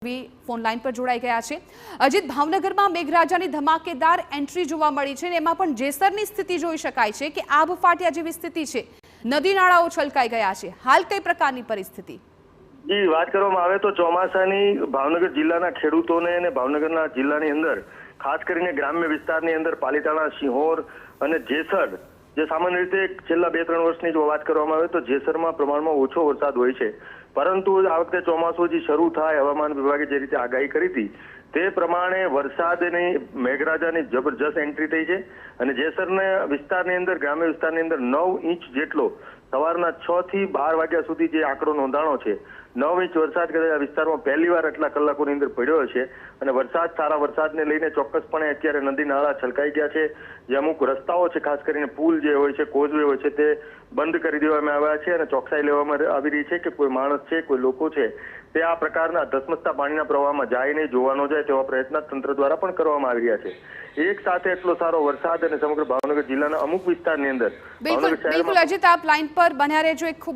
Gadhvi phone line પર જોડાઈ ગયા છે। અજીત, ભાવનગરમાં મેઘરાજાની ધમાકેદાર એન્ટ્રી જોવા મળી છે અને એમાં પણ જેસરની સ્થિતિ જોઈ શકાય છે કે આબ ફાટ્યા જેવી સ્થિતિ છે, નદી નાળાઓ છલકાઈ ગયા છે। હાલ કઈ પ્રકારની પરિસ્થિતિ? જી, વાત કરવામાં આવે તો ચોમાસાની ભાવનગર જિલ્લાના ખેડૂતોને અને ભાવનગરના જિલ્લાની અંદર ખાસ કરીને ગ્રામ્ય વિસ્તારની અંદર પાલીતાણા, સિંહોર અને જેસર, જે સામાન્ય રીતે છેલ્લા 2-3 વર્ષની જો વાત કરવામાં આવે તો જેસરમાં પ્રમાણમાં ઓછો વરસાદ હોય છે, પરંતુ આ વખતે ચોમાસું જે શરૂ થાય હવામાન વિભાગે જે રીતે આગાહી કરી હતી તે પ્રમાણે વરસાદની મેઘરાજાની જબરજસ્ત એન્ટ્રી થઈ છે અને જેસરના વિસ્તારની અંદર, ગ્રામ્ય વિસ્તારની અંદર 9 ઇંચ જેટલો સવારના 6 થી 12 વાગ્યા સુધી જે આંકડો નોંધાણો છે, 9 ઇંચ વરસાદ કદાચ આ વિસ્તારમાં પહેલીવાર આટલા કલાકોની અંદર પડ્યો છે અને સારા વરસાદને લઈને ચોક્કસપણે અત્યારે નદી નાળા છલકાઈ ગયા છે। જે અમુક રસ્તાઓ છે, ખાસ કરીને પુલ જે હોય છે, કોઝવે હોય છે, તે બંધ કરી દેવામાં આવ્યા છે અને ચોકસાઈ લેવામાં આવી રહી છે કે કોઈ માણસ છે, કોઈ લોકો છે તે આ પ્રકારના ધસમસતા પાણીના પ્રવાહમાં જાય નહીં, જોવા ન જાય તેવા પ્રયત્ન તંત્ર દ્વારા પણ કરવામાં આવી રહ્યા છે। એક સાથે એટલો સારો વરસાદ અને સમગ્ર ભાવનગર જિલ્લાના અમુક વિસ્તારની અંદર બિલકુલ અજીત, આપ લાઈન પર બન્યા રહેજો। એક ખૂબ